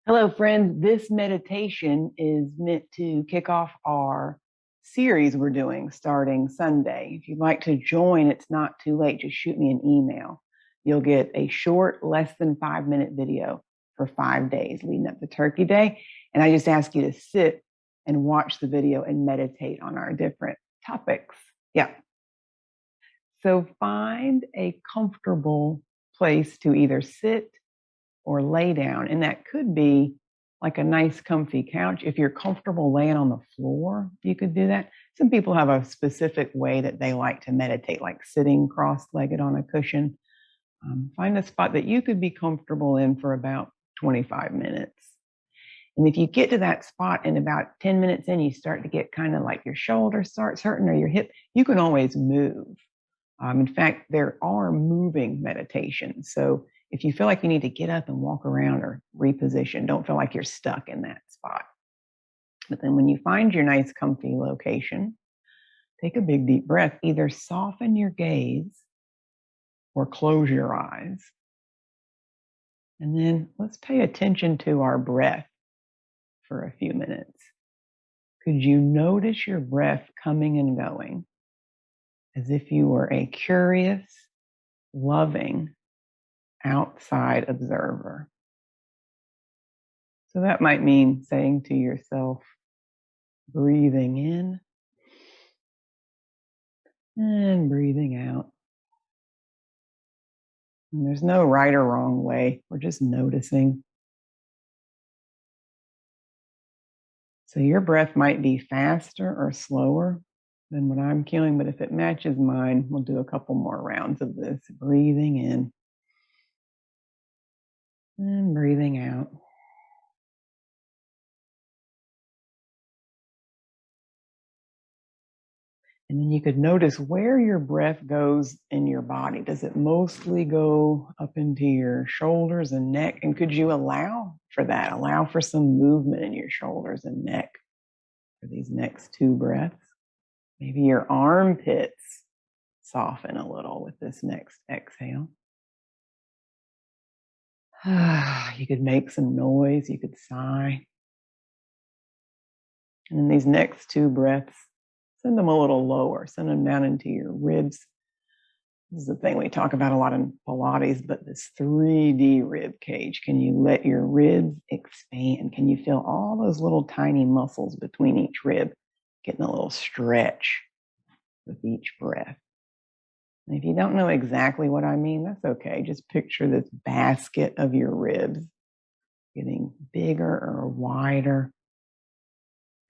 Hello, friends. This meditation is meant to kick off our series we're doing starting Sunday. If you'd like to join, it's not too late. Just shoot me an email. You'll get a short, less than 5-minute video for 5 days leading up to Turkey Day. And I just ask you to sit and watch the video and meditate on our different topics. Yeah. So find a comfortable place to either sit or lay down. And that could be like a nice comfy couch. If you're comfortable laying on the floor, you could do that. Some people have a specific way that they like to meditate, like sitting cross-legged on a cushion. Find a spot that you could be comfortable in for about 25 minutes. And if you get to that spot and about 10 minutes in, you start to get kind of like your shoulder starts hurting or your hip, you can always move. In fact, there are moving meditations. So if you feel like you need to get up and walk around or reposition, don't feel like you're stuck in that spot. But then when you find your nice, comfy location, take a big, deep breath. Either soften your gaze or close your eyes. And then let's pay attention to our breath for a few minutes. Could you notice your breath coming and going as if you were a curious, loving, outside observer? So that might mean saying to yourself, breathing in and breathing out. And there's no right or wrong way. We're just noticing. So your breath might be faster or slower than what I'm feeling, but if it matches mine, we'll do a couple more rounds of this. Breathing in and breathing out. And then you could notice where your breath goes in your body. Does it mostly go up into your shoulders and neck? And could you allow for that? Allow for some movement in your shoulders and neck for these next two breaths. Maybe your armpits soften a little with this next exhale. You could make some noise. You could sigh. And in these next two breaths, send them a little lower. Send them down into your ribs. This is the thing we talk about a lot in Pilates, but this 3D rib cage. Can you let your ribs expand? Can you feel all those little tiny muscles between each rib getting a little stretch with each breath? And if you don't know exactly what I mean, that's okay. Just picture this basket of your ribs getting bigger or wider,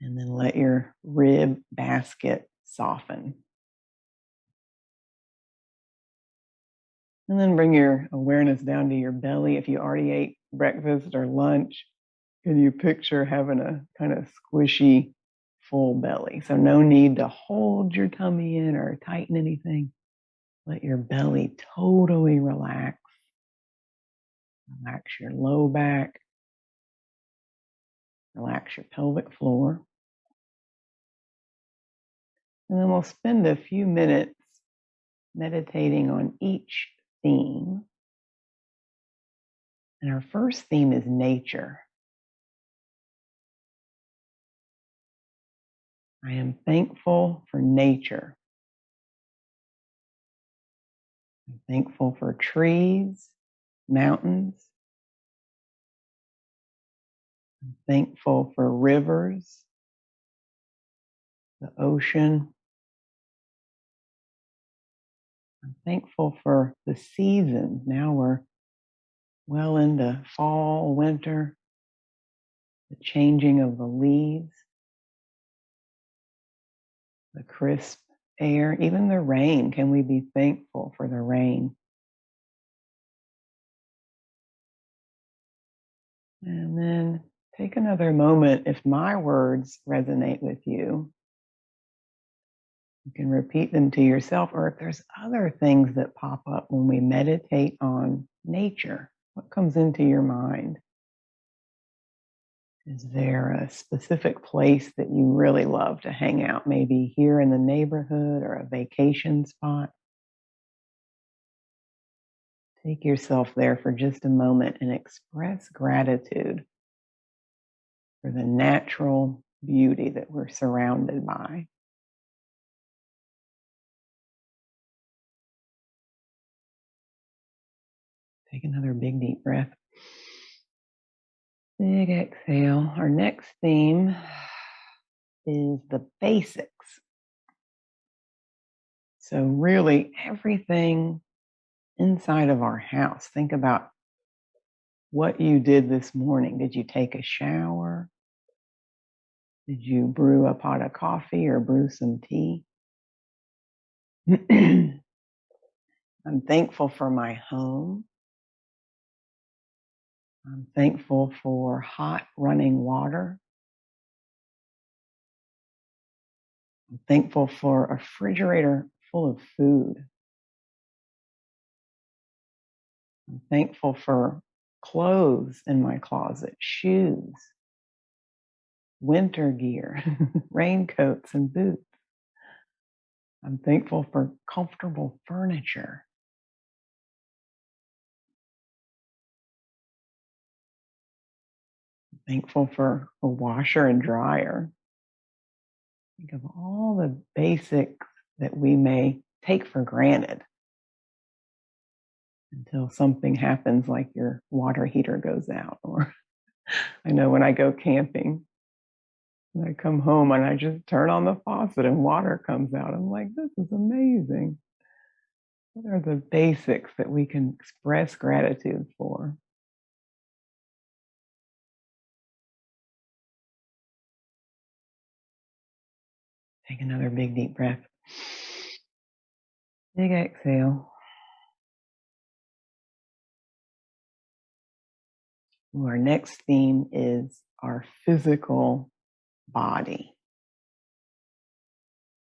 and then let your rib basket soften. And then bring your awareness down to your belly. If you already ate breakfast or lunch, can you picture having a kind of squishy, full belly? So no need to hold your tummy in or tighten anything. Let your belly totally relax. Relax your low back. Relax your pelvic floor. And then we'll spend a few minutes meditating on each theme. And our first theme is nature. I am thankful for nature. I'm thankful for trees, mountains. I'm thankful for rivers, the ocean. I'm thankful for the seasons. Now we're well into fall, winter, the changing of the leaves, the crisp air, even the rain. Can we be thankful for the rain? And then take another moment. If my words resonate with you, you can repeat them to yourself, or if there's other things that pop up when we meditate on nature, what comes into your mind? Is there a specific place that you really love to hang out? Maybe here in the neighborhood or a vacation spot? Take yourself there for just a moment and express gratitude for the natural beauty that we're surrounded by. Take another big deep breath. Big exhale. Our next theme is the basics. So, really, everything inside of our house. Think about what you did this morning. Did you take a shower? Did you brew a pot of coffee or brew some tea? I'm thankful for my home. I'm thankful for hot running water. I'm thankful for a refrigerator full of food. I'm thankful for clothes in my closet, shoes, winter gear, raincoats, and boots. I'm thankful for comfortable furniture. I'm thankful for a washer and dryer. Think of all the basics that we may take for granted until something happens, like your water heater goes out. Or I know when I go camping, when I come home and I just turn on the faucet and water comes out, I'm like, this is amazing. What are the basics that we can express gratitude for? Take another big deep breath. Big exhale. Our next theme is our physical body.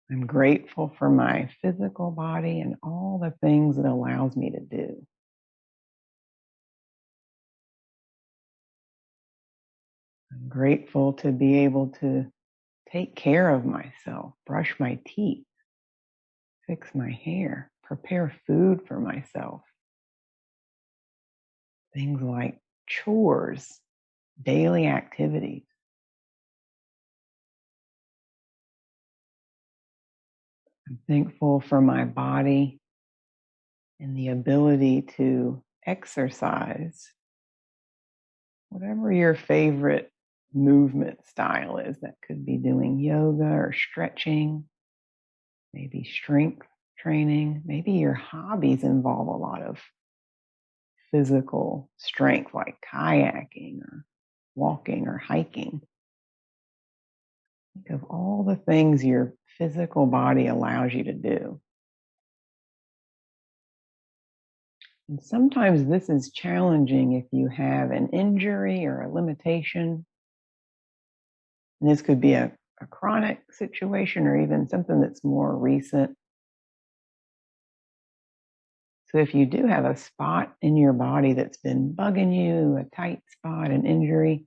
I'm grateful for my physical body and all the things it allows me to do. I'm grateful to be able to take care of myself, brush my teeth, fix my hair, prepare food for myself. Things like chores, daily activities. I'm thankful for my body and the ability to exercise. Whatever your favorite movement style is, that could be doing yoga or stretching, maybe strength training. Maybe your hobbies involve a lot of physical strength, like kayaking or walking or hiking. Think of all the things your physical body allows you to do. And sometimes this is challenging if you have an injury or a limitation. And this could be a chronic situation or even something that's more recent. So if you do have a spot in your body that's been bugging you, a tight spot, an injury,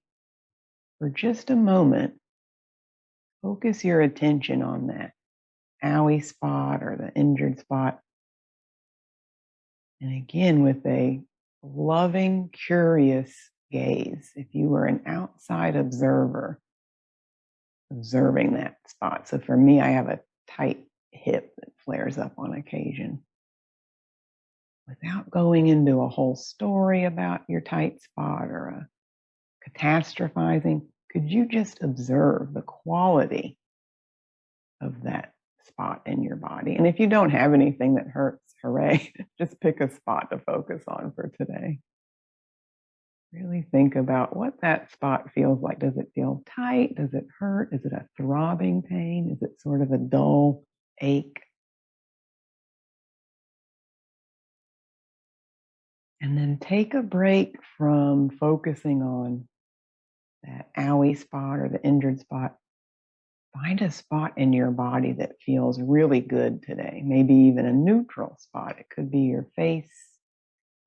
for just a moment, focus your attention on that owie spot or the injured spot. And again, with a loving, curious gaze, if you were an outside observer, observing that spot. So for me, I have a tight hip that flares up on occasion. Without going into a whole story about your tight spot or a catastrophizing, could you just observe the quality of that spot in your body? And if you don't have anything that hurts, hooray, just pick a spot to focus on for today. Really think about what that spot feels like. Does it feel tight? Does it hurt? Is it a throbbing pain? Is it sort of a dull ache? And then take a break from focusing on that owie spot or the injured spot. Find a spot in your body that feels really good today, maybe even a neutral spot. It could be your face,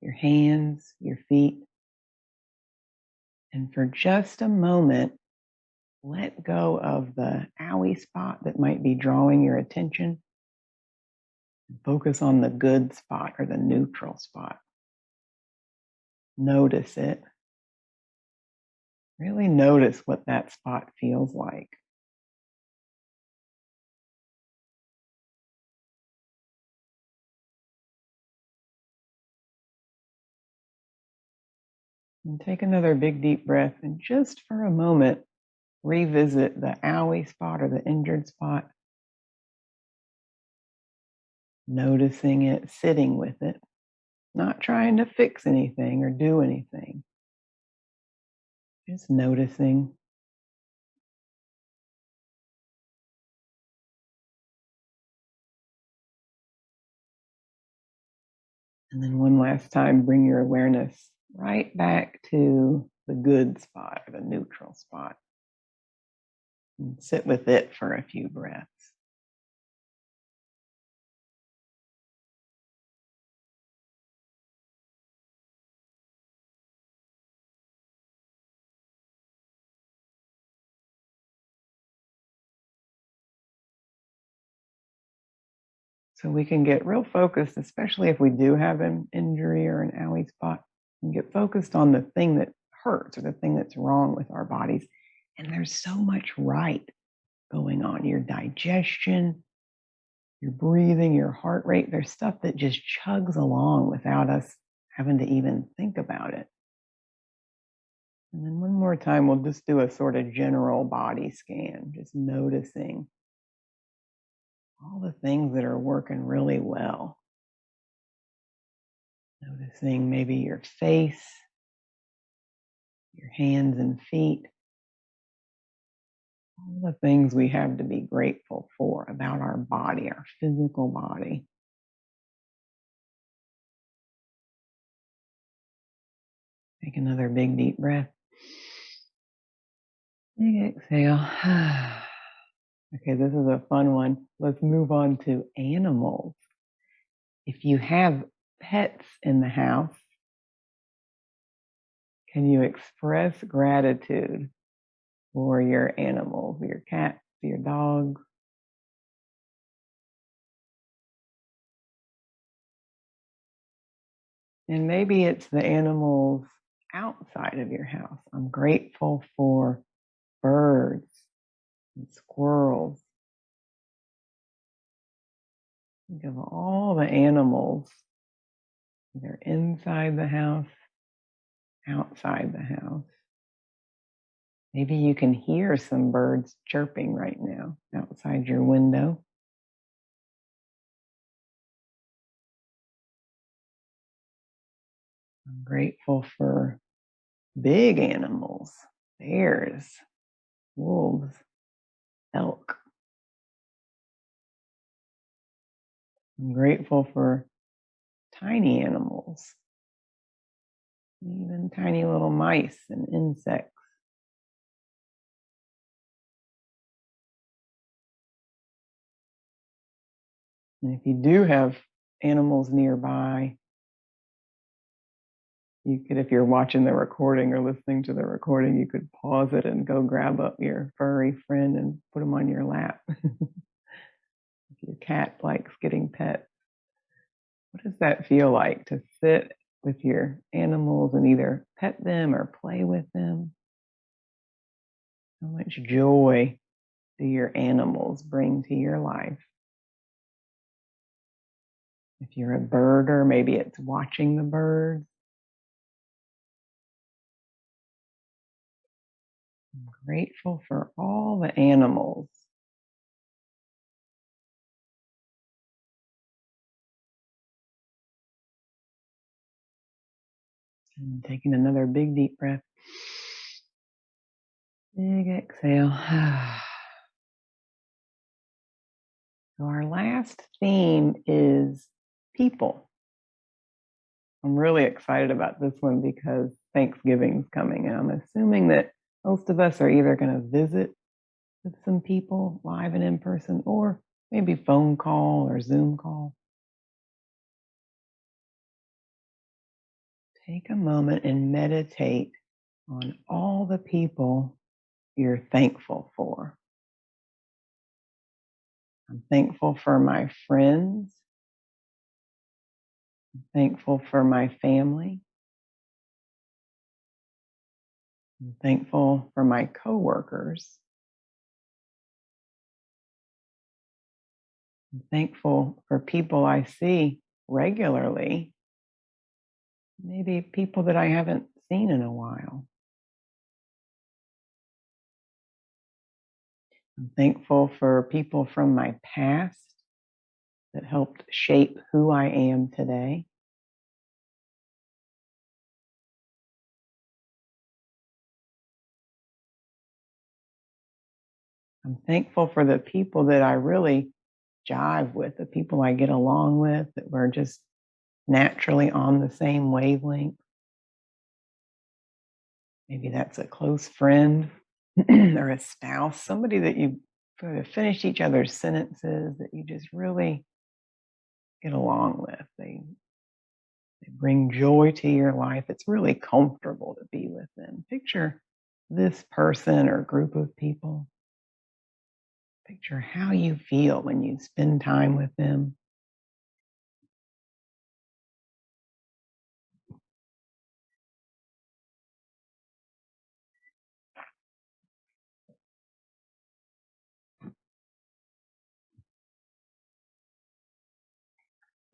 your hands, your feet. And for just a moment, let go of the owie spot that might be drawing your attention. And focus on the good spot or the neutral spot. Notice it. Really notice what that spot feels like. And take another big deep breath and just for a moment, revisit the owie spot or the injured spot, noticing it, sitting with it, not trying to fix anything or do anything, just noticing. And then one last time, bring your awareness right back to the good spot or the neutral spot and sit with it for a few breaths. So we can get real focused, especially if we do have an injury or an owie spot, and get focused on the thing that hurts or the thing that's wrong with our bodies. And there's so much right going on, your digestion, your breathing, your heart rate. There's stuff that just chugs along without us having to even think about it. And then one more time, we'll just do a sort of general body scan, just noticing all the things that are working really well. Noticing maybe your face, your hands and feet, all the things we have to be grateful for about our body, our physical body. Take another big deep breath. Big exhale. Okay, this is a fun one. Let's move on to animals. If you have pets in the house, can you express gratitude for your animals, your cats, your dogs? And maybe it's the animals outside of your house. I'm grateful for birds and squirrels. Think of all the animals, either inside the house, outside the house. Maybe you can hear some birds chirping right now outside your window. I'm grateful for big animals, bears, wolves, elk. I'm grateful for tiny animals, even tiny little mice and insects. And if you do have animals nearby, you could, if you're watching the recording or listening to the recording, you could pause it and go grab up your furry friend and put them on your lap. If your cat likes getting pet, what does that feel like to sit with your animals and either pet them or play with them? How much joy do your animals bring to your life? If you're a birder, maybe it's watching the birds. I'm grateful for all the animals. And taking another big deep breath. Big exhale. So our last theme is people. I'm really excited about this one because Thanksgiving's coming, and I'm assuming that most of us are either going to visit with some people live and in person, or maybe phone call or Zoom call. Take a moment and meditate on all the people you're thankful for. I'm thankful for my friends. I'm thankful for my family. I'm thankful for my coworkers. I'm thankful for people I see regularly, maybe people that I haven't seen in a while. I'm thankful for people from my past that helped shape who I am today. I'm thankful for the people that I really jive with, the people I get along with, that we're just naturally on the same wavelength. Maybe that's a close friend or a spouse, somebody that you sort of finish each other's sentences that you just really get along with. They bring joy to your life. It's really comfortable to be with them. Picture this person or group of people. Picture how you feel when you spend time with them.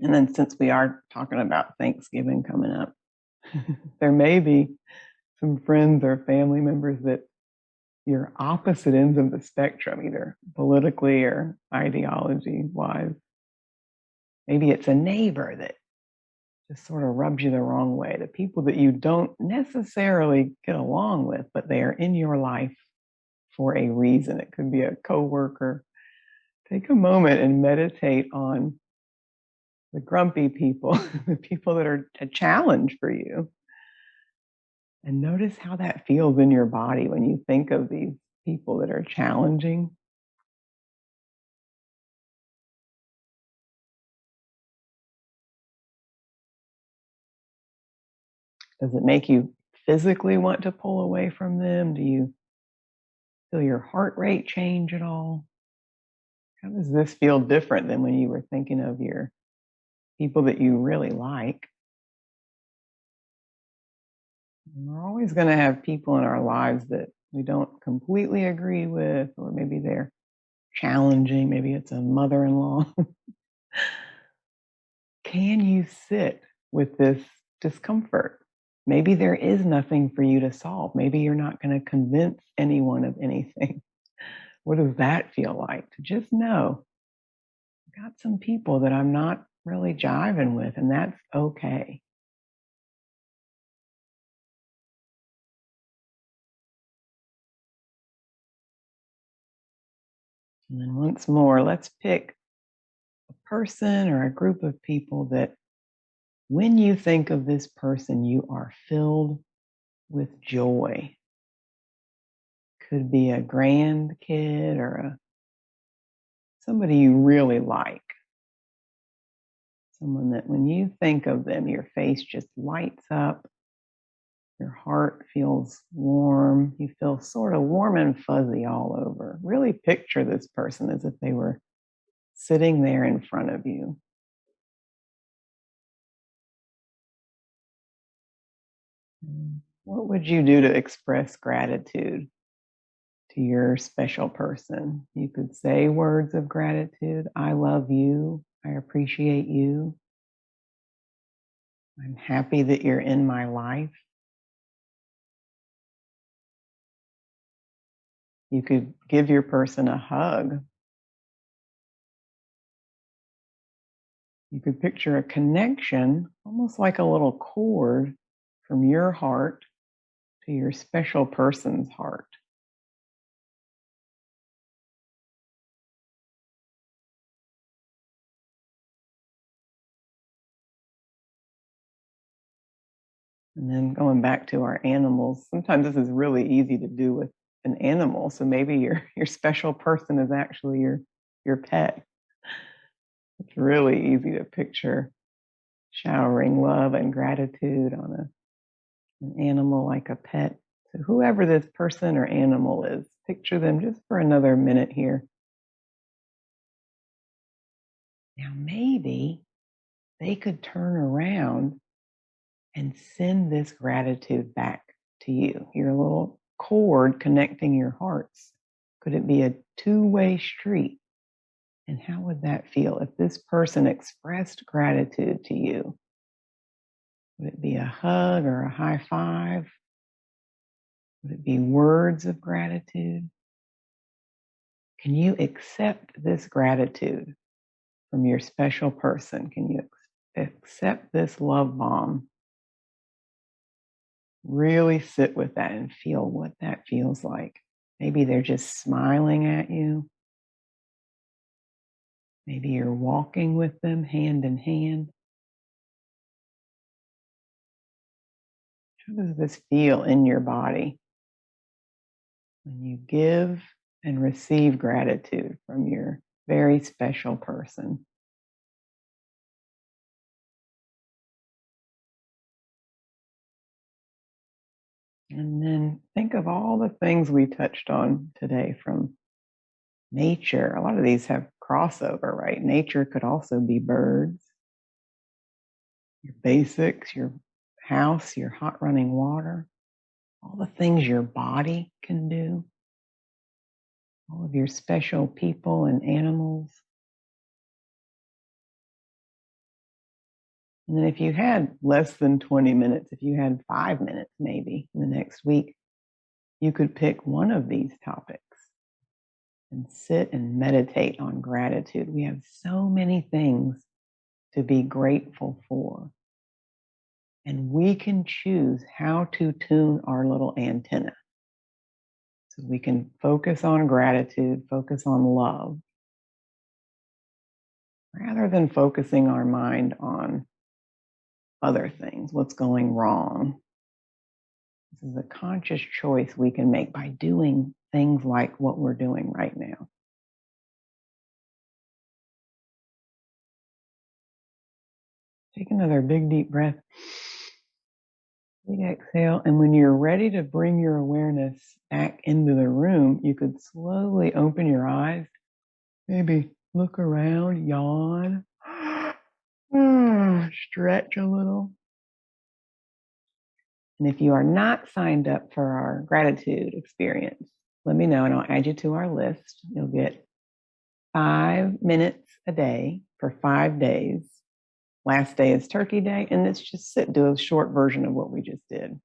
And then, since we are talking about Thanksgiving coming up, there may be some friends or family members that you're opposite ends of the spectrum, either politically or ideology wise. Maybe it's a neighbor that just sort of rubs you the wrong way. The people that you don't necessarily get along with, but they are in your life for a reason. It could be a coworker. Take a moment and meditate on the grumpy people, the people that are a challenge for you. And notice how that feels in your body when you think of these people that are challenging. Does it make you physically want to pull away from them? Do you feel your heart rate change at all? How does this feel different than when you were thinking of your people that you really like? And we're always going to have people in our lives that we don't completely agree with, or maybe they're challenging. Maybe it's a mother in law. Can you sit with this discomfort? Maybe there is nothing for you to solve. Maybe you're not going to convince anyone of anything. What does that feel like? To just know I've got some people that I'm not really jiving with, and that's okay. And then once more, let's pick a person or a group of people that when you think of this person, you are filled with joy. Could be a grandkid or somebody you really like. Someone that when you think of them, your face just lights up, your heart feels warm, you feel sort of warm and fuzzy all over. Really picture this person as if they were sitting there in front of you. What would you do to express gratitude to your special person? You could say words of gratitude. I love you. I appreciate you. I'm happy that you're in my life. You could give your person a hug. You could picture a connection, almost like a little cord from your heart to your special person's heart. And then going back to our animals, sometimes this is really easy to do with an animal. So maybe your special person is actually your pet. It's really easy to picture showering love and gratitude on an animal like a pet. So whoever this person or animal is, picture them just for another minute here. Now maybe they could turn around and send this gratitude back to you. Your little cord connecting your hearts? Could it be a two-way street? And how would that feel if this person expressed gratitude to you? Would it be a hug or a high five? Would it be words of gratitude? Can you accept this gratitude from your special person? Can you accept this love bomb? Really sit with that and feel what that feels like. Maybe they're just smiling at you. Maybe you're walking with them hand in hand. How does this feel in your body when you give and receive gratitude from your very special person? And then think of all the things we touched on today from nature. A lot of these have crossover, right? Nature could also be birds, your basics, your house, your hot running water, all the things your body can do, all of your special people and animals. And then if you had less than 20 minutes, if you had 5 minutes maybe in the next week, you could pick one of these topics and sit and meditate on gratitude. We have so many things to be grateful for. And we can choose how to tune our little antenna. So we can focus on gratitude, focus on love, rather than focusing our mind on other things, what's going wrong. This is a conscious choice we can make by doing things like what we're doing right now. Take another big, deep breath. Big exhale. And when you're ready to bring your awareness back into the room, you could slowly open your eyes, maybe look around, yawn, stretch a little. And if you are not signed up for our gratitude experience, let me know and I'll add you to our list. You'll get 5 minutes a day for 5 days. Last day is Turkey Day, and let's just do a short version of what we just did.